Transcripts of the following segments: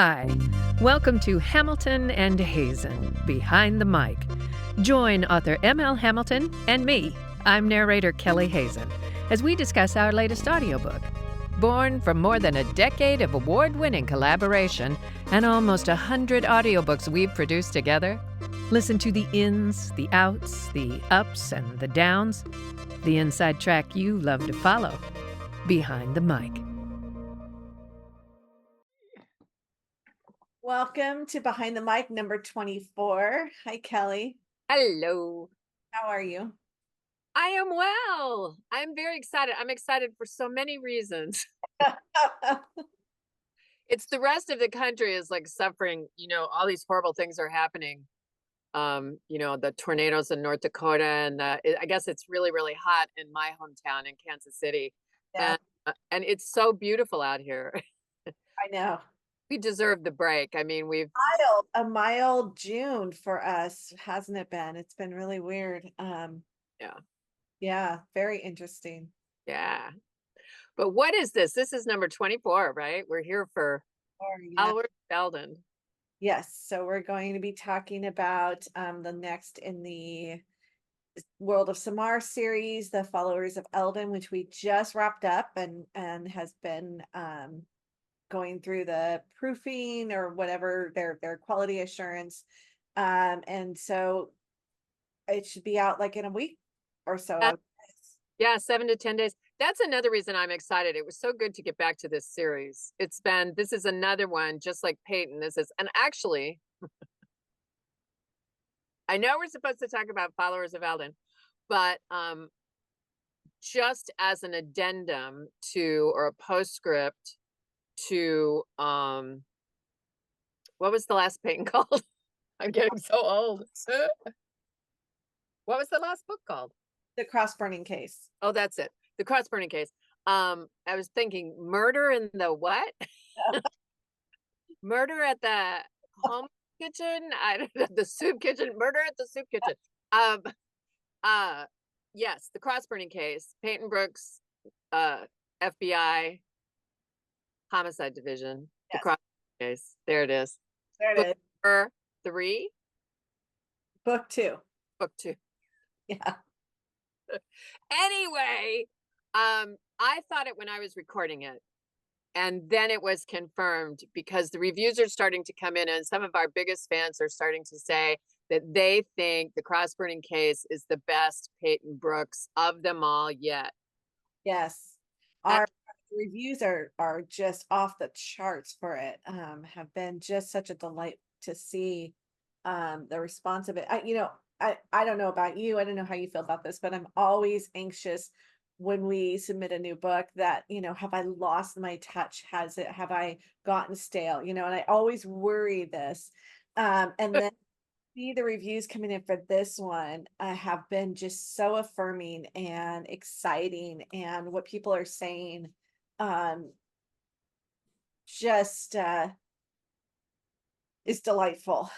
Hi, welcome to Hamilton and Hazen, Behind the Mic. Join author M.L. Hamilton and me, I'm narrator Kelly Hazen, as we discuss our latest audiobook. Born from more than a decade of award-winning collaboration and almost 100 audiobooks we've produced together, listen to the ins, the outs, the ups, and the downs, the inside track you love to follow, Behind the Mic. Welcome to Behind the Mic number 24. Hi, Kelly. Hello. How are you? I am well. I'm very excited. I'm excited for so many reasons. It's the rest of the country is like suffering, all these horrible things are happening. The tornadoes in North Dakota, and I guess it's really, really hot in my hometown in Kansas City. Yeah. And it's so beautiful out here. I know. We deserve the break. I mean, we've A mild June for us, hasn't it been? It's been really weird. Yeah, very interesting. Yeah. But what is this? This is number 24, right? We're here for FOLLOWERS of ELDON. Yes, so we're going to be talking about the next in the World of Samar series, the Followers of Eldon, which we just wrapped up and has been going through the proofing or whatever their quality assurance. And so it should be out like in a week or so. Yeah, 7 to 10 days. That's another reason I'm excited. It was so good to get back to this series. This is another one, just like Peyton. And actually, I know we're supposed to talk about Followers of Eldon, but just as an addendum to, or a postscript to, what was the last Peyton called? I'm getting so old. What was the last book called? The Cross-Burning Case. Oh, that's it. The Cross-Burning Case. I was thinking murder in the what? Murder at the home kitchen? I don't know, the soup kitchen. Murder at the soup kitchen. Yes, the Cross-Burning Case. Peyton Brooks, FBI, Homicide Division. Yes. The Cross-Burning Case. There it is. There it book is. Number 3. Book 2. Book 2. Yeah. Anyway, I thought it when I was recording it, and then it was confirmed because the reviews are starting to come in, and some of our biggest fans are starting to say that they think the Cross-Burning Case is the best Peyton Brooks of them all yet. Yes, our reviews are just off the charts for it. Have been just such a delight to see the response of it. I don't know about you. I don't know how you feel about this, but I'm always anxious when we submit a new book that, have I lost my touch? Have I gotten stale? And I always worry this. And then see the reviews coming in for this one have been just so affirming and exciting. And what people are saying, just is delightful.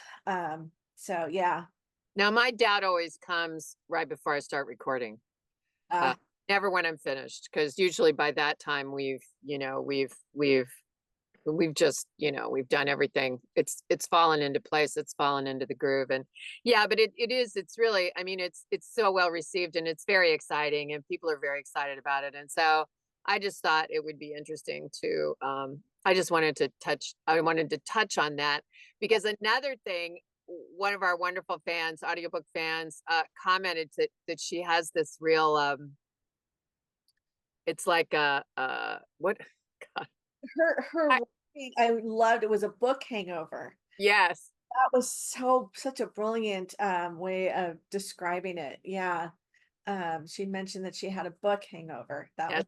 So yeah. Now, my doubt always comes right before I start recording. Never when I'm finished, because usually by that time we've just, we've done everything. It's fallen into place. It's fallen into the groove. And yeah, but it's really, I mean, it's so well received and it's very exciting and people are very excited about it. And so I just thought it would be interesting to, I wanted to touch on that, because another thing, one of our wonderful fans, audiobook fans, commented that she has this real, it's like what? God. Her I loved it was a book hangover. Yes. That was such a brilliant way of describing it. Yeah. She mentioned that she had a book hangover. That was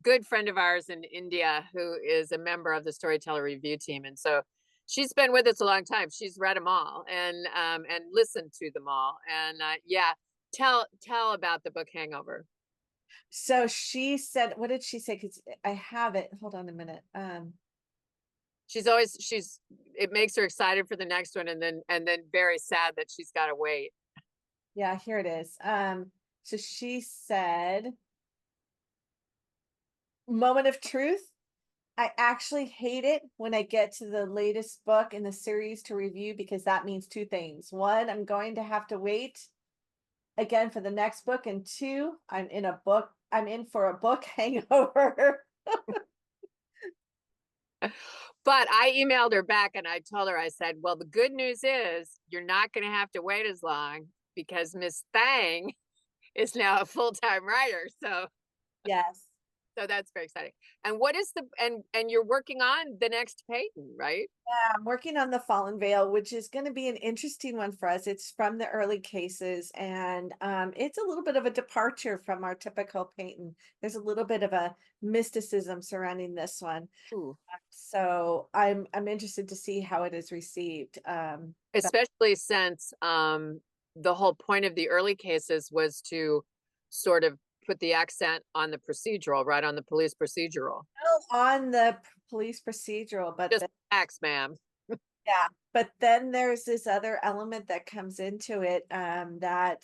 good friend of ours in India who is a member of the Storyteller Review team. And so she's been with us a long time. She's read them all and listened to them all. And yeah, tell about the book hangover. So she said, what did she say? Because I have it. Hold on a minute. It makes her excited for the next one and then very sad that she's got to wait. Yeah, here it is. So she said, moment of truth. I actually hate it when I get to the latest book in the series to review, because that means two things. One, I'm going to have to wait again for the next book, and two, I'm in for a book hangover. But I emailed her back and I told her, I said, well, the good news is you're not going to have to wait as long because Miss Thang is now a full-time writer. Yes. So that's very exciting. And what is and you're working on the next Peyton, right? Yeah, I'm working on the Fallen Veil, which is going to be an interesting one for us. It's from the early cases, and it's a little bit of a departure from our typical Peyton. There's a little bit of a mysticism surrounding this one. Ooh. So I'm interested to see how it is received. Especially since the whole point of the early cases was to sort of put the accent on the procedural, right, on the police procedural. On the police procedural, but Just facts, ma'am. yeah, but then there's this other element that comes into it that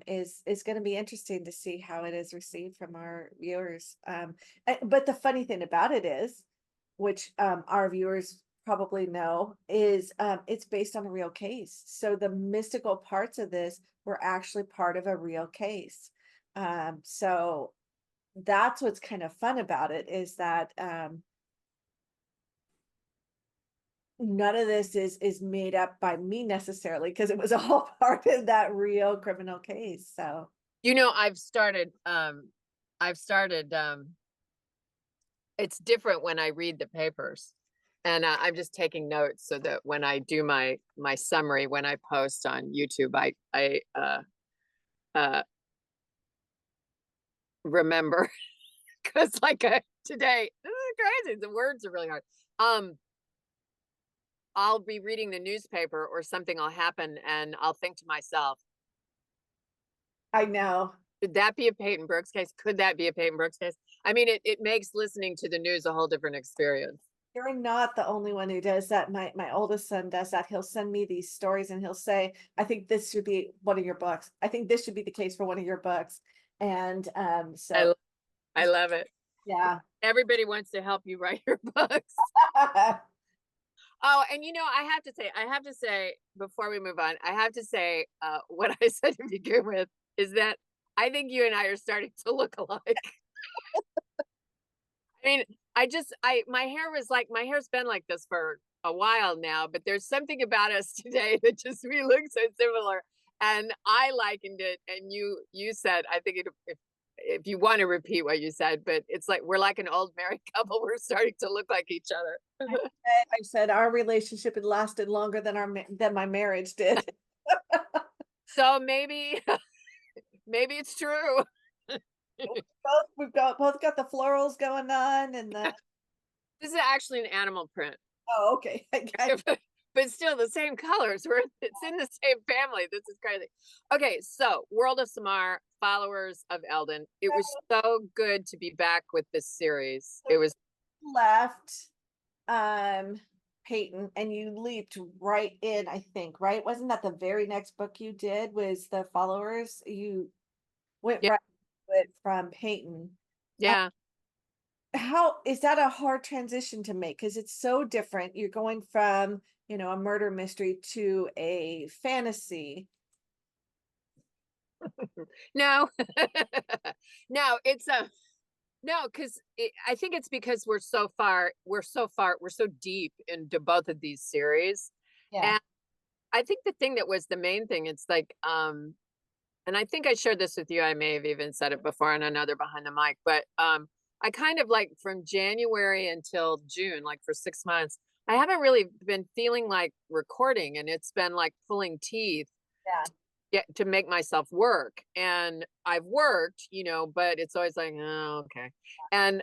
is going to be interesting to see how it is received from our viewers. But the funny thing about it is, which our viewers probably know, is it's based on a real case. So the mystical parts of this were actually part of a real case. So that's what's kind of fun about it, is that none of this is made up by me necessarily, because it was all part of that real criminal case. So You know, I've started it's different when I read the papers, and I'm just taking notes so that when I do my summary, when I post on YouTube, I remember, because today, this is crazy, the words are really hard. I'll be reading the newspaper or something will happen and I'll think to myself, I know. could that be a Peyton Brooks case? Could that be a Peyton Brooks case? I mean, it makes listening to the news a whole different experience. You're not the only one who does that. My oldest son does that. He'll send me these stories and he'll say, I think this should be one of your books. I think this should be the case for one of your books. And so I love it. yeah. Everybody wants to help you write your books. Oh, and I have to say, before we move on, I have to say, what I said to begin with is that I think you and I are starting to look alike. I mean, my hair's been like this for a while now, but there's something about us today that just, we look so similar. And I likened it, and you said, I think if you want to repeat what you said, but it's like, we're like an old married couple. We're starting to look like each other. I said our relationship had lasted longer than my marriage did. So maybe it's true. We've both got the florals going on, and This is actually an animal print. oh, okay. I got it. But still the same colors. It's in the same family. This is crazy. Okay, so World of Samar, Followers of Eldon. It was so good to be back with this series. It was left Peyton, and you leaped right in, I think, right? Wasn't that the very next book you did, was the Followers? You went Yeah. right to it from Peyton. Yeah. How is that a hard transition to make? Because it's so different. You're going from, a murder mystery to a fantasy. No. No, it's no, because I think it's because we're so deep into both of these series. Yeah. And I think the thing that was the main thing, it's like, and I think I shared this with you, I may have even said it before on another Behind the Mic, but I kind of, like, from January until June, like for 6 months, I haven't really been feeling like recording, and it's been like pulling teeth to make myself work. And I've worked, but it's always like, oh, okay. And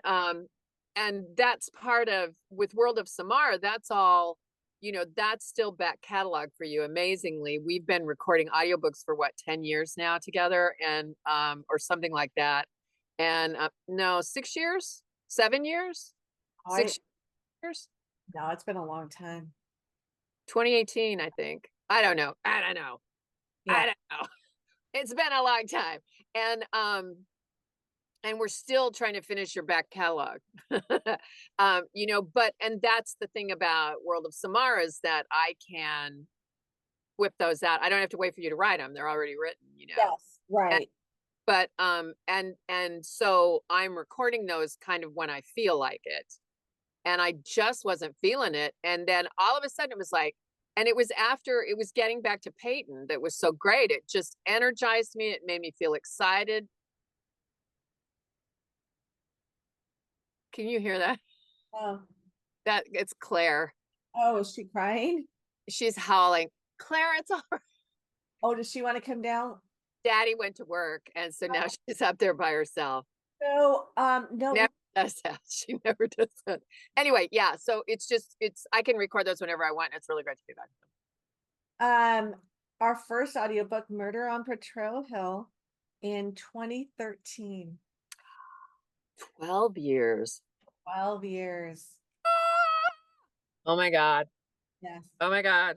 that's part of, with World of Samar, that's all, that's still back catalog for you. Amazingly, we've been recording audiobooks for 10 years now together, and or something like that. And no, 6 years, 7 years, 6 years. No, it's been a long time. 2018, I think. I don't know. Yeah. I don't know. It's been a long time. And and we're still trying to finish your back catalog. You know, and that's the thing about World of Samar is that I can whip those out. I don't have to wait for you to write them. They're already written, you know. Yes, right. But and so I'm recording those kind of when I feel like it. And I just wasn't feeling it. And then all of a sudden it was like, and it was after it was getting back to Peyton that was so great. It just energized me. It made me feel excited. Can you hear that? Oh, That it's Claire. oh, is she crying? She's howling. Claire, it's all right. Oh, does she want to come down? Daddy went to work, and so now she's up there by herself. No, no. Never does that. She never does that. Anyway, yeah. So it's I can record those whenever I want. It's really great to do that. Our first audiobook, Murder on Potrero Hill, in 2013. 12 years. 12 years. Oh my God. Yes, Oh my God.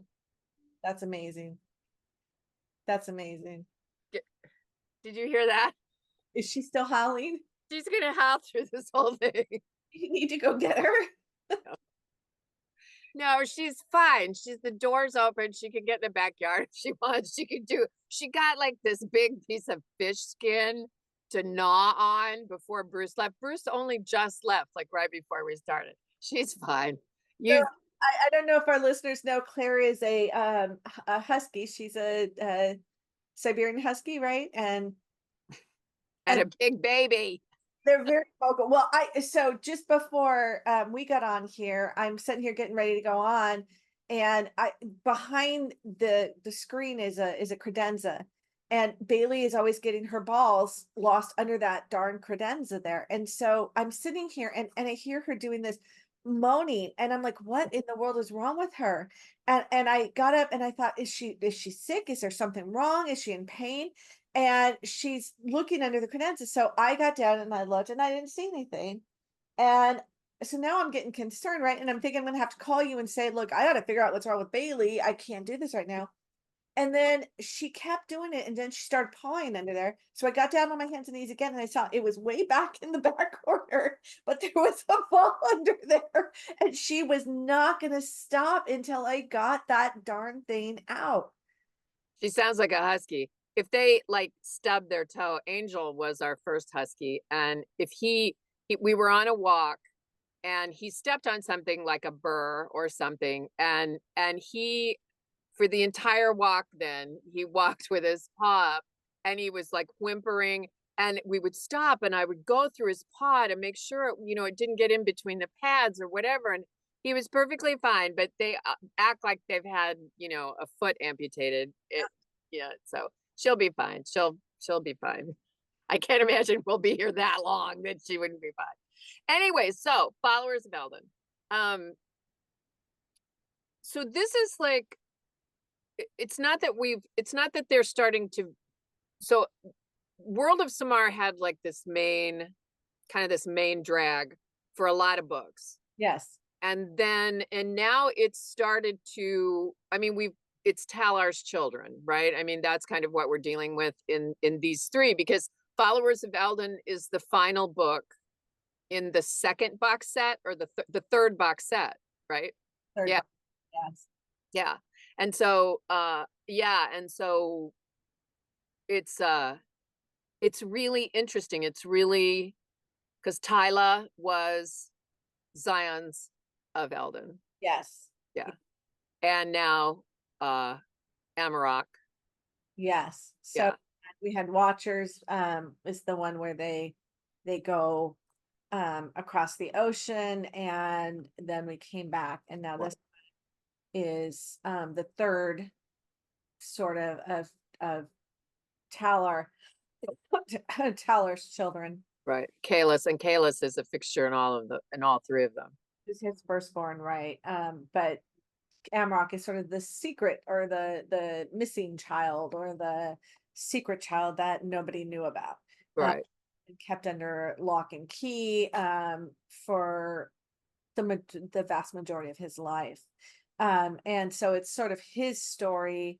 that's amazing. That's amazing. Did you hear that? Is she still howling? She's gonna howl through this whole thing. You need to go get her. No, she's fine. The door's open. She can get in the backyard if she wants. She got like this big piece of fish skin to gnaw on before Bruce left. Bruce only just left, like right before we started. She's fine. So, I don't know if our listeners know, Claire is a husky. She's a Siberian husky, right? And a big baby. they're very vocal. Well, so just before we got on here, I'm sitting here getting ready to go on, and behind the screen is a credenza, and Bailey is always getting her balls lost under that darn credenza there. And so I'm sitting here and I hear her doing this moaning, and I'm like, what in the world is wrong with her? And I got up and I thought, is she sick? Is there something wrong? Is she in pain? And she's looking under the credenza. So I got down and I looked and I didn't see anything. And so now I'm getting concerned, right? And I'm thinking I'm gonna have to call you and say, look, I gotta figure out what's wrong with Bailey. I can't do this right now. And then she kept doing it, and then she started pawing under there. So I got down on my hands and knees again, and I saw it was way back in the back corner, but there was a ball under there, and she was not going to stop until I got that darn thing out. She sounds like a husky. If they like stub their toe, Angel was our first husky, and if we were on a walk, and he stepped on something like a burr or something, and he, for the entire walk, then he walked with his paw up, and he was like whimpering, and we would stop and I would go through his paw to make sure, it didn't get in between the pads or whatever. And he was perfectly fine, but they act like they've had, a foot amputated. So she'll be fine. She'll be fine. I can't imagine we'll be here that long that she wouldn't be fine. Anyway, so Followers of Eldon. So this is like, it's not that they're starting to, so World of Samar had like this main drag for a lot of books. Yes. And now it's started to, it's Talar's children, right? That's kind of what we're dealing with in these three, because Followers of Eldon is the final book in the second box set, or the third box set, right? Third yeah. Box, yes. Yeah. And so, it's really interesting. It's really, because Tyla was Zion's of Eldon. Yes. Yeah. And now, Amarok. Yes. So yeah. We had Watchers, is the one where they go across the ocean, and then we came back, and now this is the third sort of Talar, Talar's children. Right. Kalis is a fixture in all three of them. Is his firstborn, right? But Amarok is sort of the secret, or the missing child, or the secret child that nobody knew about. Right. Kept under lock and key for the vast majority of his life. And so it's sort of his story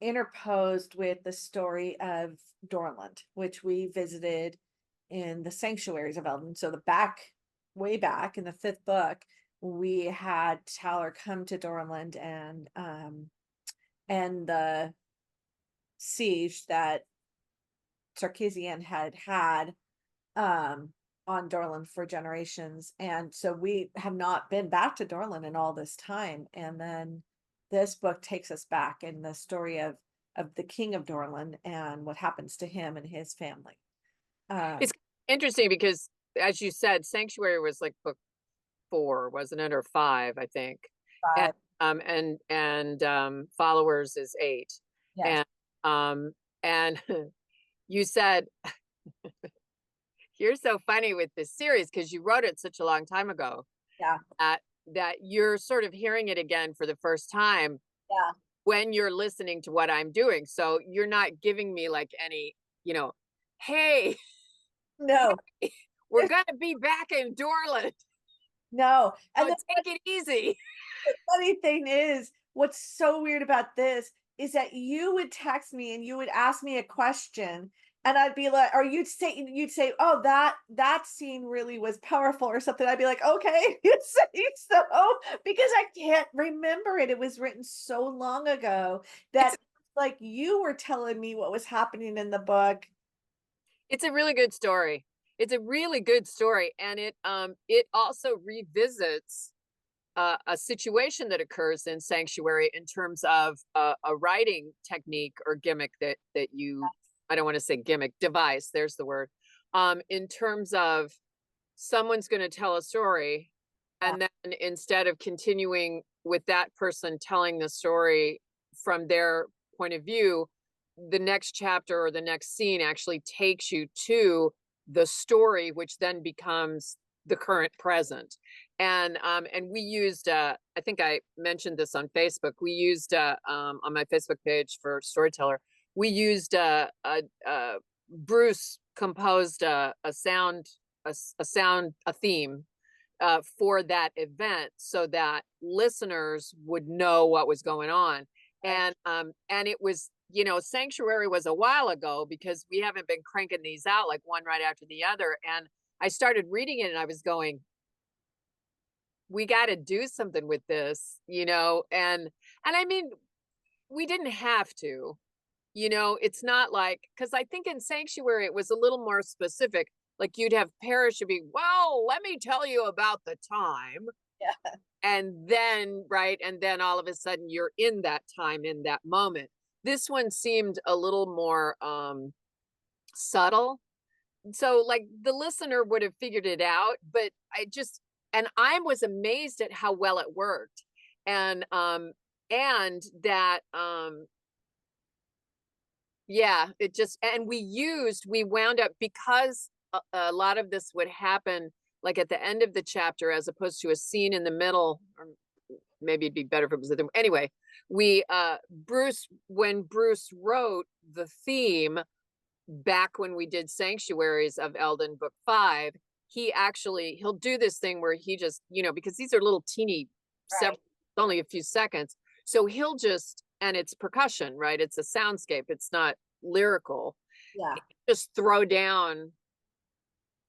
interposed with the story of Dorland, which we visited in the sanctuaries of Eldon. So way back in the 5th book, we had Talar come to Dorland and the siege that Sarkisian had on Dorland for generations. And so we have not been back to Dorland in all this time. And then this book takes us back in the story of the king of Dorland and what happens to him and his family. It's interesting because, as you said, Sanctuary was like book 4, wasn't it, or 5, I think. 5. And Followers is 8. Yes. And you said you're so funny with this series because you wrote it such a long time ago. Yeah. That you're sort of hearing it again for the first time. Yeah. When you're listening to what I'm doing. So you're not giving me like any, hey, No, we're going to be back in Dorland. no. And So take it easy. the funny thing is, what's so weird about this is that you would text me and you would ask me a question, and I'd be like, or you'd say, oh, that scene really was powerful or something. I'd be like, okay, you say so, because I can't remember it. It was written so long ago that like you were telling me what was happening in the book. It's a really good story. It's a really good story. And it also revisits a situation that occurs in Sanctuary in terms of a writing technique or gimmick that you, I don't want to say gimmick, device, there's the word, in terms of someone's going to tell a story, and then instead of continuing with that person telling the story from their point of view, the next chapter or the next scene actually takes you to the story, which then becomes the current present. And we used, I think I mentioned this on Facebook, we used on my Facebook page for Storyteller, we used Bruce composed a theme for that event so that listeners would know what was going on. And it was, Sanctuary was a while ago because we haven't been cranking these out like one right after the other. And I started reading it and I was going, we got to do something with this, and I mean, we didn't have to, it's not like, because I think in Sanctuary, it was a little more specific. Like you'd have Parrish would be, well, let me tell you about the time. Yeah. And then, right. And then all of a sudden you're in that time, in that moment. This one seemed a little more subtle. So like the listener would have figured it out, but I was amazed at how well it worked. And that, it just, and we wound up, because a lot of this would happen like at the end of the chapter, as opposed to a scene in the middle, or maybe it'd be better if it was anyway, when Bruce wrote the theme back when we did Sanctuaries of Eldon book 5, he'll do this thing where he just, because these are little teeny, only a few seconds. So he'll just, and it's percussion, right? It's a soundscape. It's not lyrical. Yeah. He'll just throw down,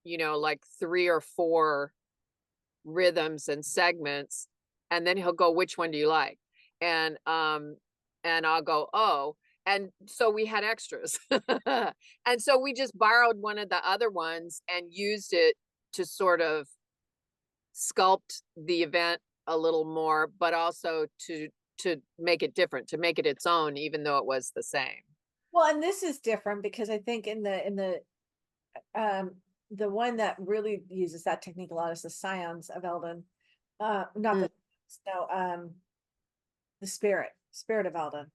like 3 or 4 rhythms and segments. And then he'll go, which one do you like? And I'll go, oh. And so we had extras. And so we just borrowed one of the other ones and used it to sort of sculpt the event a little more, but also to make it different, to make it its own, even though it was the same. Well, and this is different because I think in the one that really uses that technique a lot is the Scions of Eldon. The Spirit of Eldon.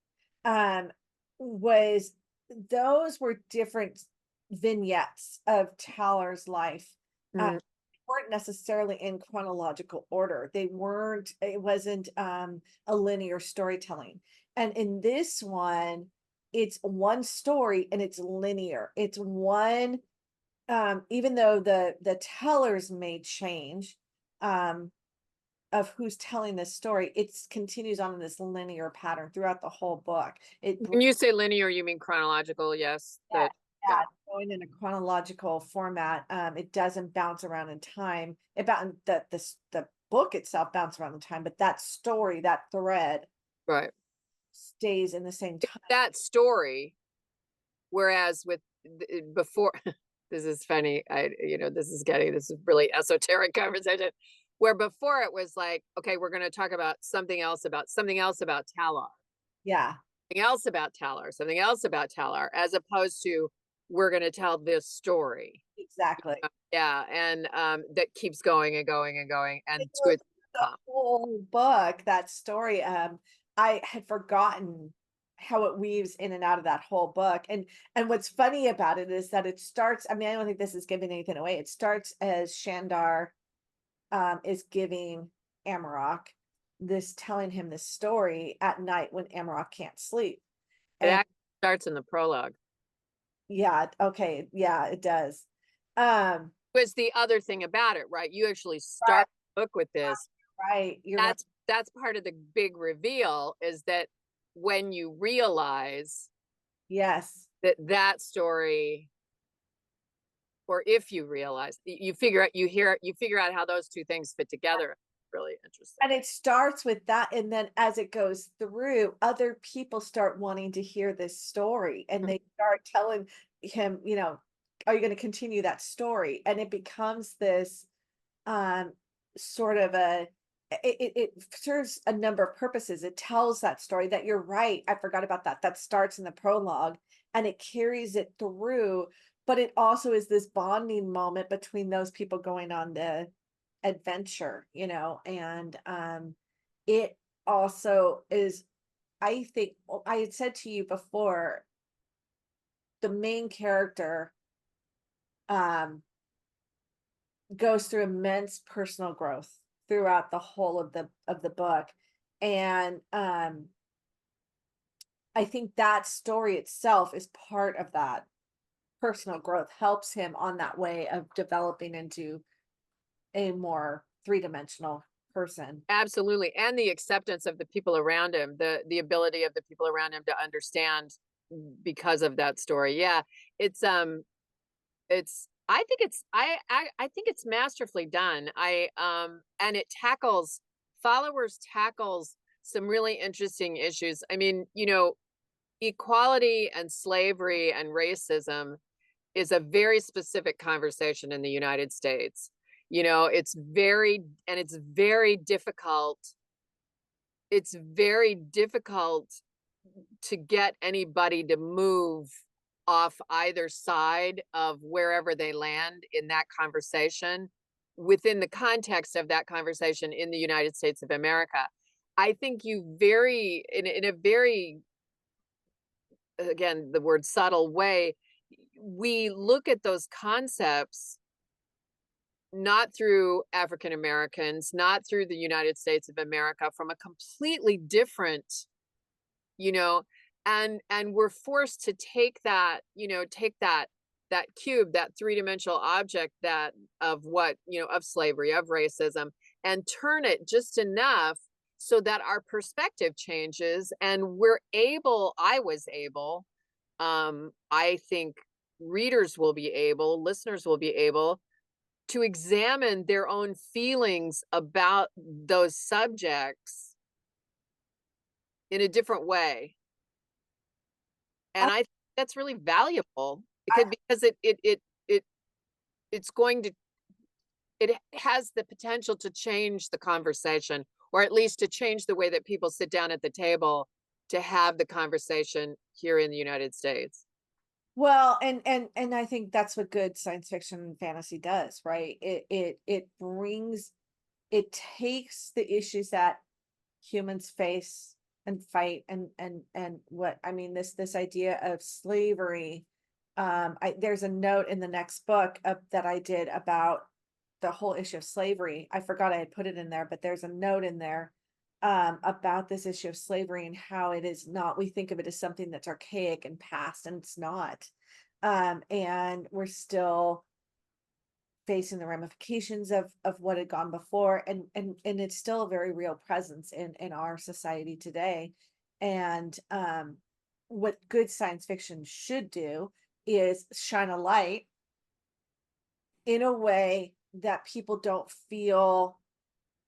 Those were different vignettes of Talar's life. Weren't necessarily in chronological order. It wasn't a linear storytelling. And in this one, it's one story and it's linear. It's one, even though the tellers may change, of who's telling this story, it continues on in this linear pattern throughout the whole book. When you say linear, you mean chronological? Yes. Yeah, Yeah, going in a chronological format. It doesn't bounce around in time. The book itself bounces around in time, but that story, that thread Right. stays in the same time. That story, whereas with before, this is funny. This is really esoteric conversation. Where before it was like, okay, we're going to talk about something else about Talar, Yeah, something else about Talar, something else about Talar, as opposed to we're going to tell this story. exactly. Yeah, and that keeps going and going and going, and It to was its the whole book, that story. I had forgotten how it weaves in and out of that whole book. And what's funny about it is that it starts, I mean, I don't think this is giving anything away. It starts as Shandar is giving Amarok telling him this story at night when Amarok can't sleep. it And actually starts in the prologue. yeah, okay, yeah, it does. Um, Was the other thing about it, right? You actually start the book with this. right, you're right. That's part of the big reveal, is that when you realize Yes. that story, or if you realize, you figure out how those two things fit together. Really interesting. And it starts with that, and then as it goes through, other people start wanting to hear this story, and they start telling him, are you going to continue that story? And it becomes this sort of it serves a number of purposes. It tells that story that you're right. I forgot about that. That starts in the prologue and it carries it through, but it also is this bonding moment between those people going on the adventure, and it also is, I think, I had said to you before, the main character um goes through immense personal growth throughout the whole of the book. And I think that story itself is part of that personal growth, helps him on that way of developing into a more three-dimensional person. Absolutely. And the acceptance of the people around him, the ability of the people around him to understand because of that story. Yeah. It's I think it's masterfully done. And it Followers tackles some really interesting issues. I mean, equality and slavery and racism is a very specific conversation in the United States. It's very difficult. It's very difficult to get anybody to move off either side of wherever they land in that conversation, within the context of that conversation in the United States of America. I think in a very, again, the word subtle way, we look at those concepts not through African Americans, not through the United States of America, from a completely different, you know, and we're forced to take that cube, that three-dimensional object of slavery, of racism, and turn it just enough so that our perspective changes, and I was able, I think readers will be able, listeners will be able to examine their own feelings about those subjects in a different way. And I think that's really valuable, because it has the potential to change the conversation, or at least to change the way that people sit down at the table to have the conversation here in the United States. Well, and I think that's what good science fiction and fantasy does, right? It takes the issues that humans face and fight, and what I mean, this idea of slavery. There's a note in the next book that I did about the whole issue of slavery. I forgot I had put it in there, but there's a note in there about this issue of slavery and how it is not, we think of it as something that's archaic and past, and it's not. And we're still facing the ramifications of what had gone before, and it's still a very real presence in our society today. And what good science fiction should do is shine a light in a way that people don't feel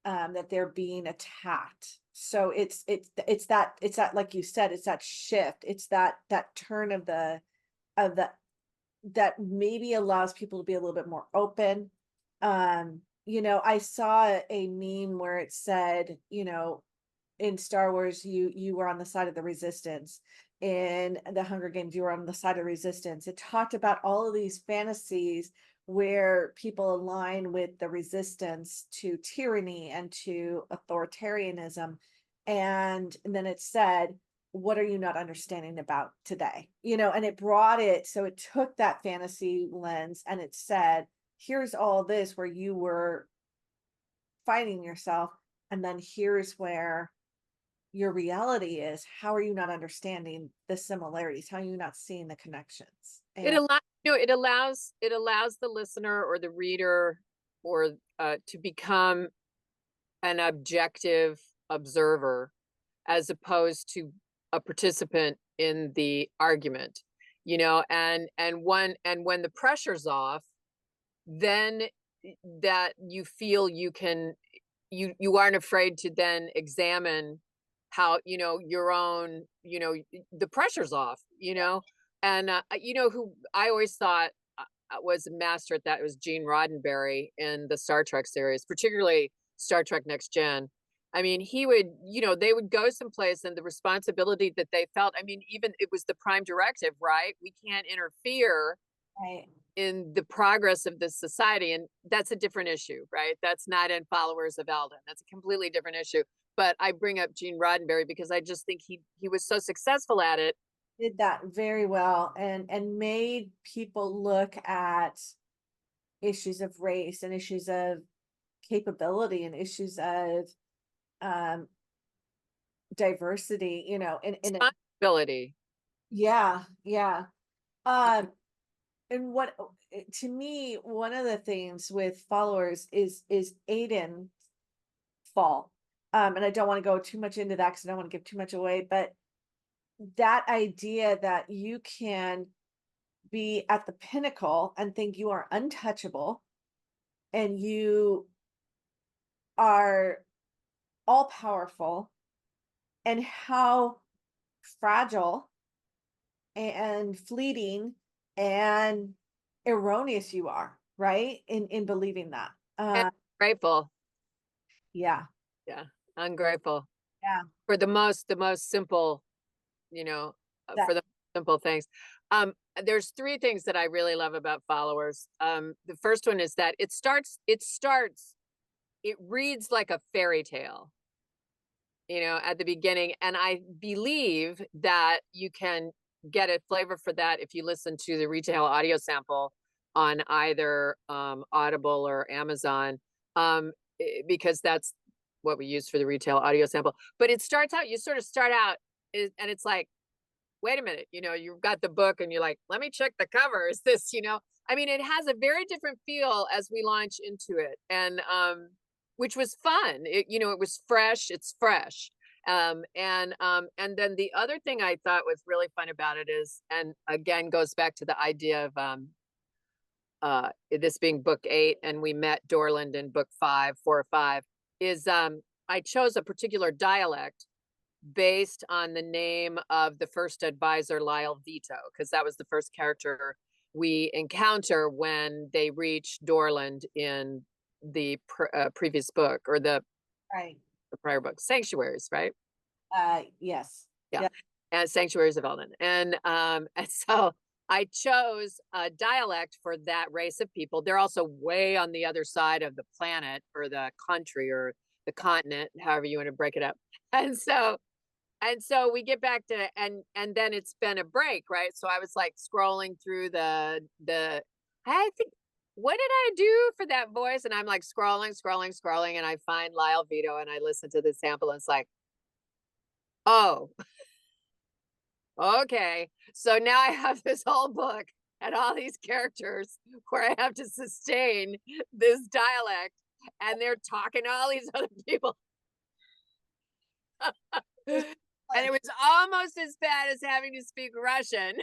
that they're being attacked. So it's that, like you said, it's that shift, it's that turn of the that maybe allows people to be a little bit more open. I saw a meme where it said, in Star Wars, you were on the side of the resistance. In the Hunger Games, you were on the side of resistance. It talked about all of these fantasies where people align with the resistance to tyranny and to authoritarianism. And then it said, what are you not understanding about today? And it brought it, so it took that fantasy lens and it said, here's all this where you were fighting yourself, and then here's where your reality is. How are you not understanding the similarities? How are you not seeing the connections? It allows, it allows the listener or the reader or to become an objective observer as opposed to a participant in the argument, and when the pressure's off, then that you feel you aren't afraid to then examine how, your own, the pressure's off, and who I always thought was a master at that was Gene Roddenberry in the Star Trek series, particularly Star Trek Next Gen. I mean, he would, they would go someplace and the responsibility that they felt, I mean, even it was the prime directive, right? We can't interfere in the progress of this society. And that's a different issue, right? That's not in Followers of Eldon. That's a completely different issue. But I bring up Gene Roddenberry because I just think he was so successful at it. Did that very well and made people look at issues of race and issues of capability and issues of diversity, in responsibility. Yeah. And what, to me, one of the things with Followers is Aiden's fall. And I don't want to go too much into that because I don't want to give too much away, but that idea that you can be at the pinnacle and think you are untouchable and you are all powerful, and how fragile and fleeting and erroneous you are, right? In believing that. Grateful. Yeah. Ungrateful. Yeah. For the most simple, for the simple things. There's three things that I really love about Followers. The first one is that it reads like a fairy tale, at the beginning. And I believe that you can get a flavor for that if you listen to the retail audio sample on either Audible or Amazon, because that's what we use for the retail audio sample. But it starts out, you sort of start out and it's like, wait a minute, you've got the book and you're like, let me check the cover. Is this, I mean, it has a very different feel as we launch into it. And which was fun. It was fresh. It's fresh. And then the other thing I thought was really fun about it is, and again, goes back to the idea of this being book 8, and we met Dorland in book 4 or 5, is I chose a particular dialect based on the name of the first advisor, Lyle Vito, because that was the first character we encounter when they reach Dorland in the previous book, or the prior book, Sanctuaries, right? Yes. Yeah. And Sanctuaries of Eldon. And so I chose a dialect for that race of people. They're also way on the other side of the planet, or the country, or the continent, however you want to break it up. And so we get back to, and then it's been a break, right? So I was like scrolling through I think, what did I do for that voice? And I'm like scrolling, and I find Lyle Vito, and I listen to the sample, and it's like, oh, okay. So now I have this whole book and all these characters where I have to sustain this dialect, and they're talking to all these other people. And it was almost as bad as having to speak Russian.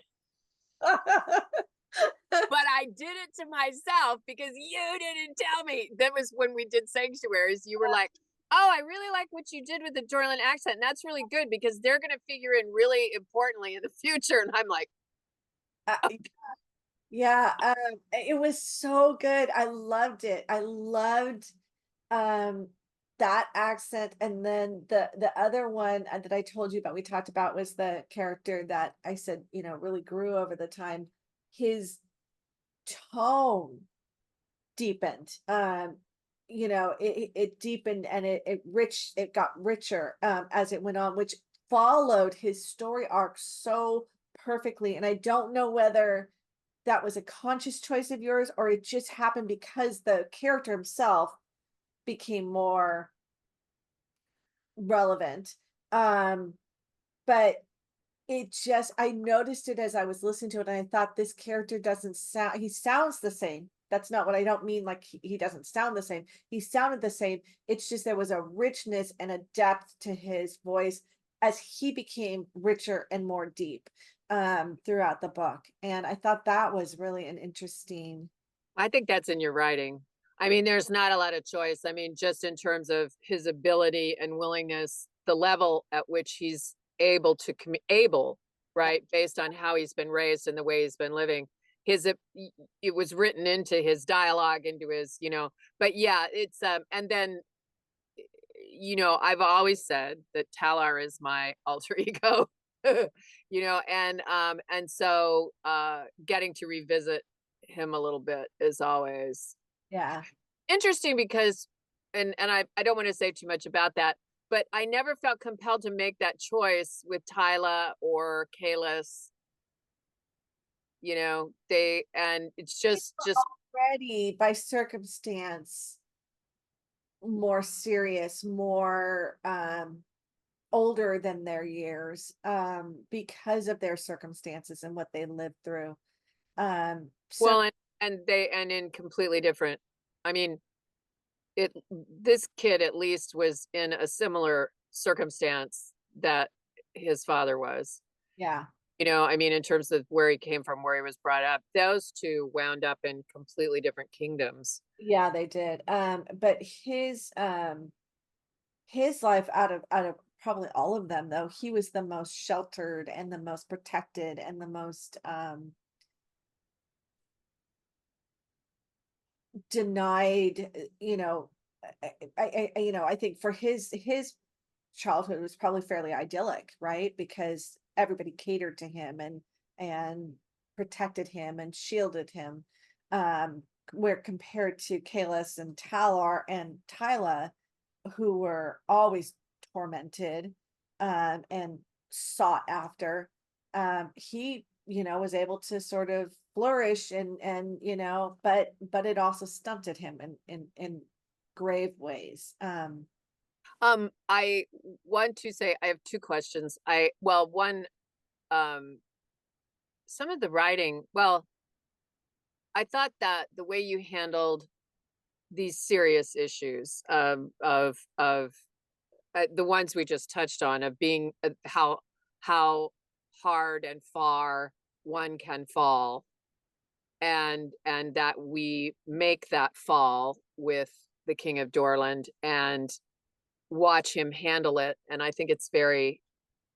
But I did it to myself because you didn't tell me. That was when we did Sanctuaries. You were like, oh, I really like what you did with the Dorland accent. And that's really good because they're going to figure in really importantly in the future. And I'm like, Uh, yeah, it was so good. I loved it. I loved um that accent, and then the other one that I told you about, we talked about, was the character that I said, really grew over the time. His tone deepened. It deepened, and it got richer as it went on, which followed his story arc so perfectly. And I don't know whether that was a conscious choice of yours or it just happened because the character himself became more relevant. But I noticed it as I was listening to it, and I thought, this character doesn't sound, he sounds the same. That's not what I don't mean, like he doesn't sound the same. He sounded the same. It's just there was a richness and a depth to his voice as he became richer and more deep throughout the book. And I thought that was really an interesting. I think that's in your writing. I mean, there's not a lot of choice. I mean, just in terms of his ability and willingness, the level at which he's able to right, based on how he's been raised and the way he's been living. It was written into his dialogue, into his, but yeah, it's and then I've always said that Talar is my alter ego, and so getting to revisit him a little bit is always interesting because I don't want to say too much about that, but I never felt compelled to make that choice with Tyla or Kalis. It's just Already by circumstance more serious, more older than their years, because of their circumstances and what they lived through. Well, and in completely different, I mean, this kid at least was in a similar circumstance that his father was. Yeah. I mean, in terms of where he came from, where he was brought up, those two wound up in completely different kingdoms. Yeah, they did. But his life, out of probably all of them, though, he was the most sheltered and the most protected and the most denied. I think for his childhood was probably fairly idyllic, right? Because everybody catered to him and protected him and shielded him. Where compared to Kalis and Talar and Tyla, who were always tormented and sought after, he was able to sort of flourish and but it also stunted him in grave ways. I want to say I have two questions. One, some of the writing, I thought that the way you handled these serious issues of the ones we just touched on, of being how hard and far one can fall, and that we make that fall with the King of Dorland and watch him handle it. And I think it's very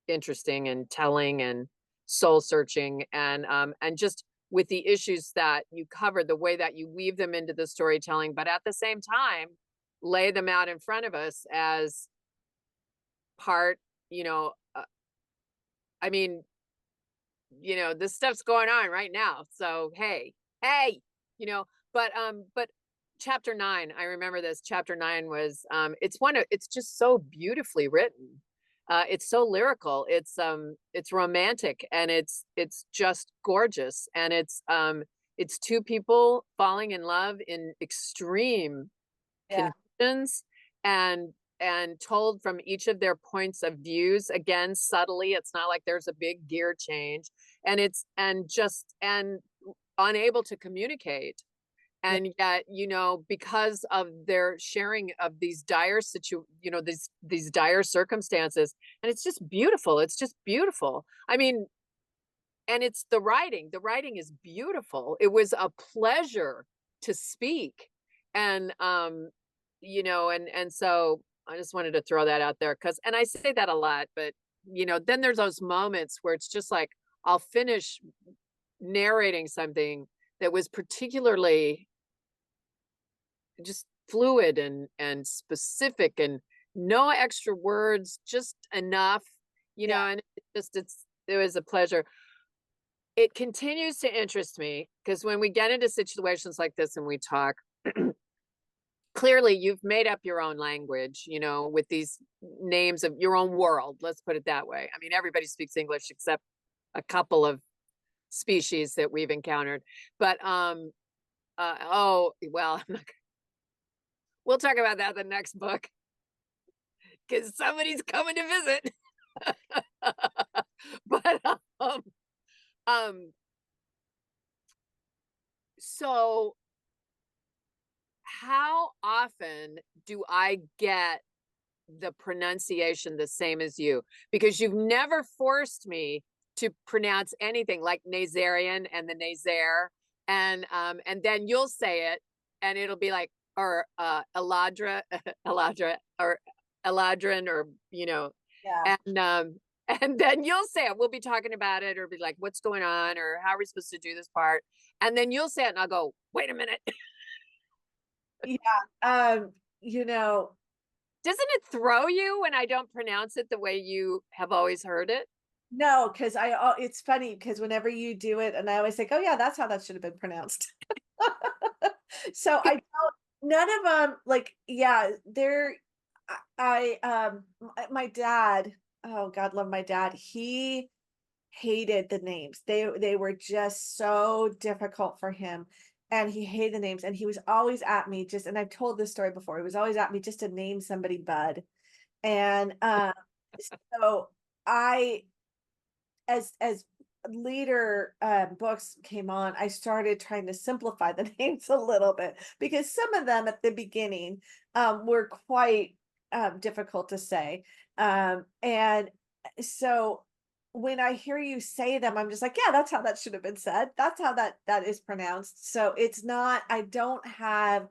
interesting and telling and soul searching, and just with the issues that you cover, the way that you weave them into the storytelling, but at the same time lay them out in front of us as part, I mean, this stuff's going on right now, so hey, but chapter 9, I remember this. Chapter 9 was it's just so beautifully written. It's so lyrical, it's romantic, and it's just gorgeous, and it's two people falling in love in extreme conditions, and told from each of their points of views, again, subtly. It's not like there's a big gear change, and unable to communicate. And yet, because of their sharing of these dire these dire circumstances, and it's just beautiful. It's just beautiful. I mean, and it's the writing. The writing is beautiful. It was a pleasure to speak. And, you know, and so I just wanted to throw that out there and I say that a lot, but you know, then there's those moments where it's just like, I'll finish narrating something that was particularly just fluid and specific and no extra words, just enough, you know, and it was a pleasure. It continues to interest me because when we get into situations like this and we talk, clearly you've made up your own language, you know, with these names of your own world. Let's put it that way. I mean, everybody speaks English except a couple of species that we've encountered. But oh, well, we'll talk about that in the next book because somebody's coming to visit. But so how often do I get the pronunciation the same as you? Because you've never forced me to pronounce anything like Nazarian and the Nazaire, and then you'll say it and it'll be like, or Eladra, Eladra, or Eladrin, or you know, and then you'll say it. We'll be talking about it, or be like, what's going on, or how are we supposed to do this part? And then you'll say it, and I'll go, wait a minute. Yeah. You know, doesn't it throw you when I don't pronounce it the way you have always heard it? no, because it's funny because whenever you do it, and I always think, oh yeah, that's how that should have been pronounced. So I don't, none of them, like, yeah, my dad, oh God, love my dad. He hated the names. They were just so difficult for him. And he hated the names. And he was always at me and I've told this story before, he was always at me just to name somebody Bud. And so as later books came on, I started trying to simplify the names a little bit because some of them at the beginning were quite difficult to say. And so when I hear you say them, I'm just like, yeah, that's how that should have been said. That's how that is pronounced. So it's not, I don't have,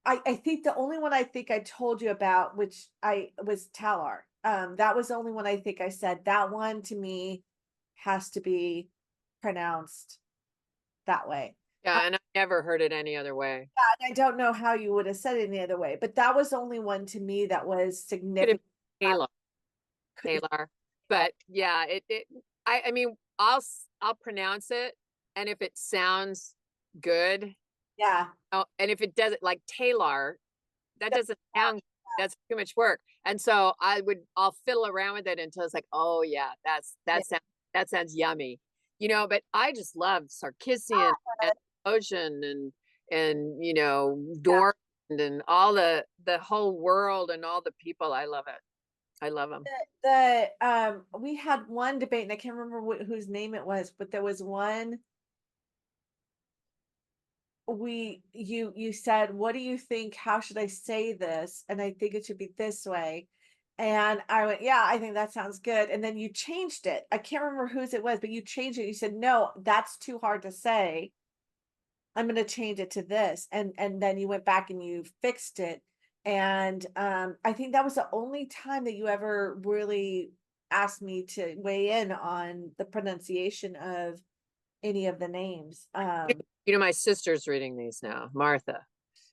I think the only one I think I told you about, which was Talar. That was the only one I think I said. That one to me has to be pronounced that way. Yeah, and I never heard it any other way. Yeah, and I don't know how you would have said it any other way, but that was the only one to me that was significant. Taylor. But yeah, I mean, I'll pronounce it, and if it sounds good, yeah. oh, and if it doesn't, like Taylor, that doesn't sound, that's too much work. And so I'll fiddle around with it until it's like, oh yeah, that sounds yummy, you know. But I just love Sarkisian and Ocean and you know, Dorn and all the whole world and all the people. I love it. I love them. We had one debate, and I can't remember whose name it was, but there was one. You said, what do you think? How should I say this? And I think it should be this way. And I went, yeah, I think that sounds good. And then you changed it. I can't remember whose it was, but you changed it. You said, no, that's too hard to say. I'm going to change it to this. And then you went back and you fixed it. And I think that was the only time that you ever really asked me to weigh in on the pronunciation of any of the names. You know, my sister's reading these now, Martha.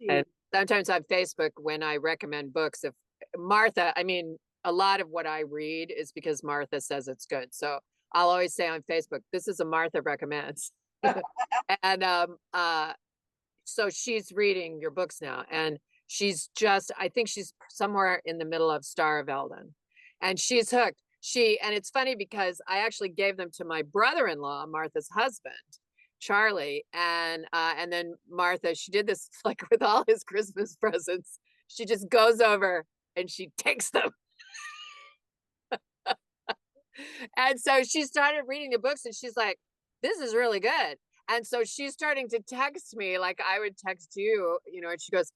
And sometimes on Facebook, when I recommend books, if Martha, I mean, a lot of what I read is because Martha says it's good. So I'll always say on Facebook, this is a Martha recommends. And so she's reading your books now. And she's I think she's somewhere in the middle of Star of Eldon. And she's hooked. And it's funny because I actually gave them to my brother-in-law, Martha's husband, Charlie. And then Martha, she did this like with all his Christmas presents. She just goes over and she takes them. And so she started reading the books and she's like, this is really good. And so she's starting to text me like I would text you, you know, and she goes,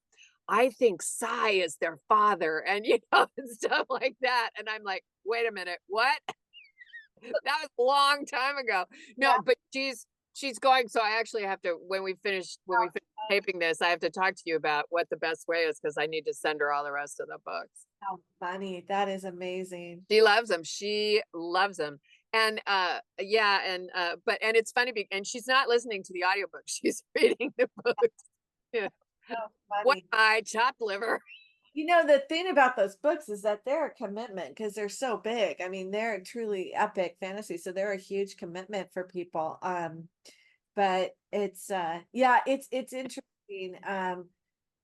I think Sai is their father, and you know, and stuff like that. And I'm like, wait a minute, what? That was a long time ago. No, Yeah. but she's going. So I actually have to, when we finish taping this, I have to talk to you about what the best way is, because I need to send her all the rest of the books. How funny. That is amazing. She loves them. She loves them. And yeah, and but and it's funny, and she's not listening to the audiobook. She's reading the books. Yeah. Oh, What funny. I chopped liver. You know, the thing about those books is that they're a commitment because they're so big. I mean, they're truly epic fantasy, so they're a huge commitment for people. But it's yeah, it's interesting.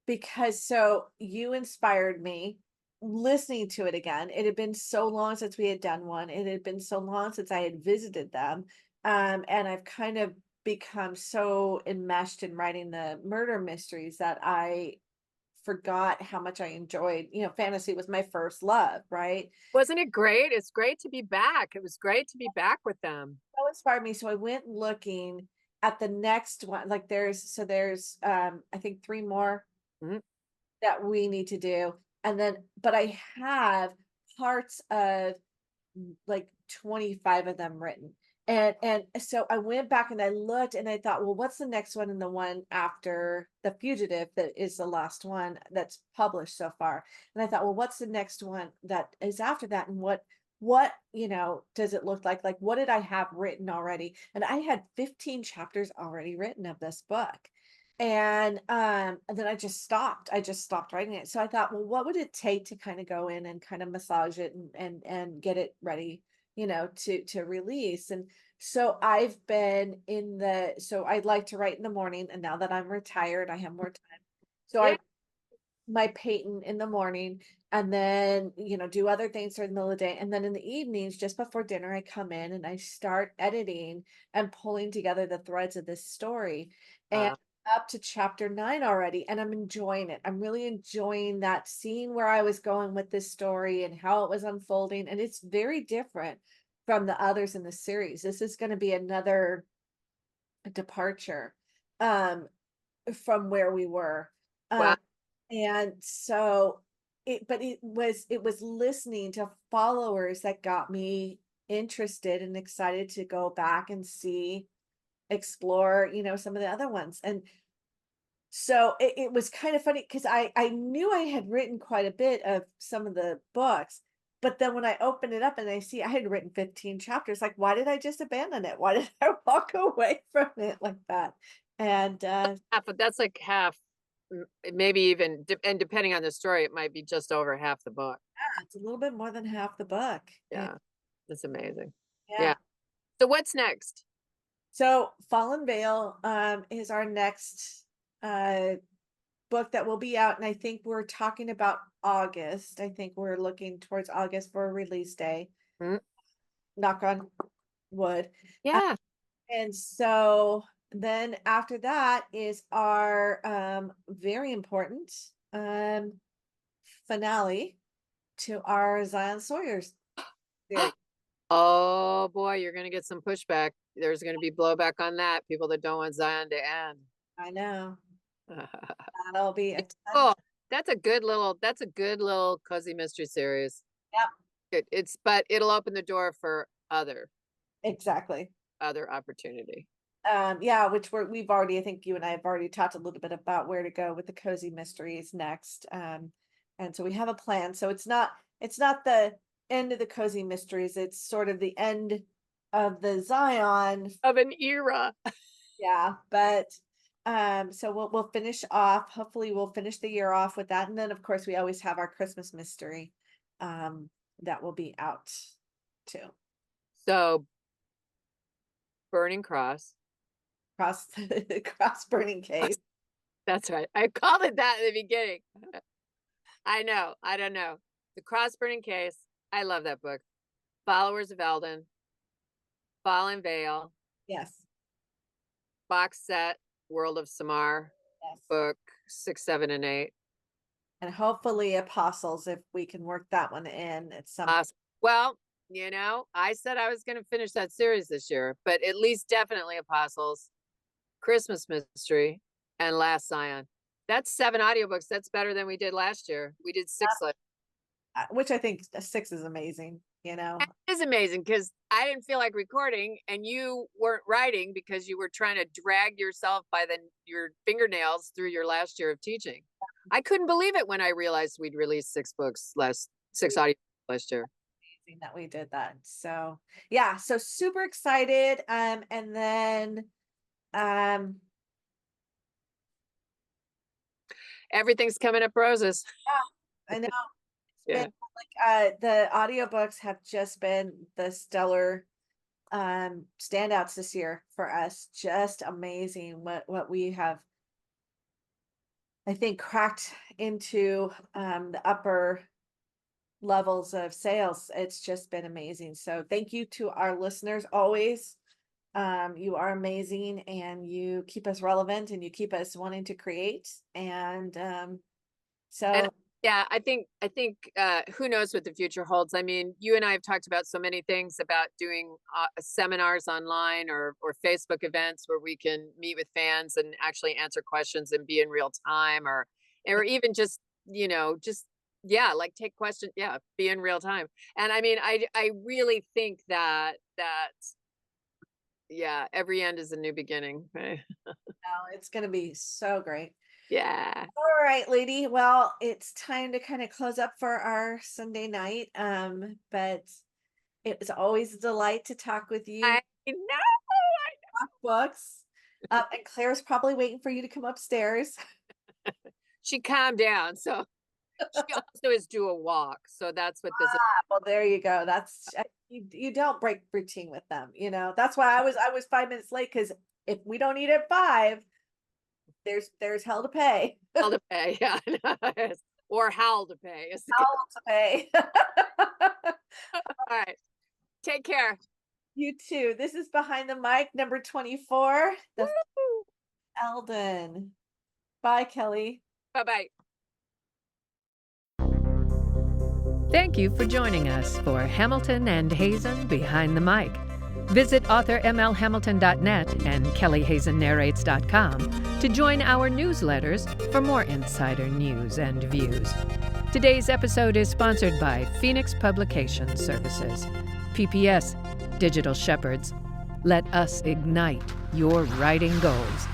Because so you inspired me listening to it again. It had been so long since we had done one. It had been so long since I had visited them. And I've kind of become so enmeshed in writing the murder mysteries that I forgot how much I enjoyed, fantasy was my first love, right? Wasn't it great? It's great to be back. It was great to be back with them. So inspired me. So I went looking at the next one. Like there's I think three more Mhm. that we need to do. And then, but I have parts of like 25 of them written. And so I went back and I looked and I thought, well, what's the next one and the one after The Fugitive that is the last one that's published so far? And I thought, well, what's the next one that is after that? And what does it look like? Like what did I have written already? And I had 15 chapters already written of this book. And then I just stopped. I just stopped writing it. So I thought, well, what would it take to kind of go in and kind of massage it and get it ready, to release. And so I've been so I'd like to write in the morning, and now that I'm retired, I have more time. So Yeah. I my patent in the morning, and then do other things during the middle of the day, and then in the evenings just before dinner I come in and I start editing and pulling together the threads of this story. And Uh, up to chapter 9 already, and I'm enjoying it. I'm really enjoying that, seeing where I was going with this story and how it was unfolding, and it's very different from the others in the series. This is going to be another departure um from where we were. wow. um and so it was listening to followers that got me interested and excited to go back and explore, some of the other ones. And so it was kind of funny because I knew I had written quite a bit of some of the books, but then when I open it up and I see I had written 15 chapters, like, why did I just abandon it? Why did I walk away from it like that? And Half, that's like half, maybe even, and depending on the story, it might be just over half the book. it's a little bit more than half the book. Yeah, that's amazing. Yeah. Yeah. So what's next? So Fallen Veil is our next book that will be out, and I think we're talking about August. I think we're looking towards August for a release day. Mm, Knock on wood. yeah. And so then after that is our very important finale to our Zion Sawyer's series. Oh boy, you're gonna get some pushback. There's gonna be blowback on that. People that don't want Zion to end. I know. That'll be a ton. Oh, that's a good little cozy mystery series. Yep, But it'll open the door for exactly. other opportunity. Yeah, which we've already, I think you and I have already talked a little bit about where to go with the cozy mysteries next. And so we have a plan. So it's not the end of the cozy mysteries, it's sort of the end of the Zion. Of an era. Yeah, but so we'll finish off, hopefully we'll finish the year off with that. And then of course we always have our Christmas mystery that will be out too. So Burning Cross. Cross burning case. That's right. I called it that in the beginning. I know. I don't know. The Cross Burning Case. I love that book. Followers of Eldon. Fallen Veil. Yes. Box set. World of Samar. Yes. Book 6, 7, and 8. And hopefully Apostles, if we can work that one in at some Well, I said I was going to finish that series this year, but at least definitely Apostles, Christmas Mystery, and Last Zion. That's 7 audiobooks. That's better than we did last year. We did 6 last. which I think 6 is amazing, you know. It is amazing because I didn't feel like recording and you weren't writing because you were trying to drag yourself by your fingernails through your last year of teaching. I couldn't believe it when I realized we'd released 6 audio last year. Amazing that we did that. So yeah, so super excited. And then everything's coming up roses. I know. Yeah. The audiobooks have just been the stellar standouts this year for us. Just amazing what we have, I think, cracked into the upper levels of sales. It's just been amazing. So thank you to our listeners always. You are amazing and you keep us relevant and you keep us wanting to create. And yeah, I think who knows what the future holds. I mean, you and I have talked about so many things about doing seminars online or Facebook events where we can meet with fans and actually answer questions and be in real time, or even just, like take questions, be in real time. And I mean, I really think that every end is a new beginning. Right? It's going to be so great. Yeah. All right, lady. Well, it's time to kind of close up for our Sunday night. But it was always a delight to talk with you. I know. Talk books. And Claire's probably waiting for you to come upstairs. She calmed down, so she also is do a walk. So that's what this is. Well, there you go. That's you don't break routine with them. That's why I was 5 minutes late, because if we don't eat at 5. There's hell to pay. Hell to pay, yeah. Or howl to pay. Howl to pay. All right. Take care. You too. This is Behind the Mic, number 24. The Eldon. Bye, Kelly. Bye-bye. Thank you for joining us for Hamilton and Hazen Behind the Mic. Visit authormlhamilton.net and kellyhazennarrates.com to join our newsletters for more insider news and views. Today's episode is sponsored by Phoenix Publication Services, PPS, Digital Shepherds. Let us ignite your writing goals.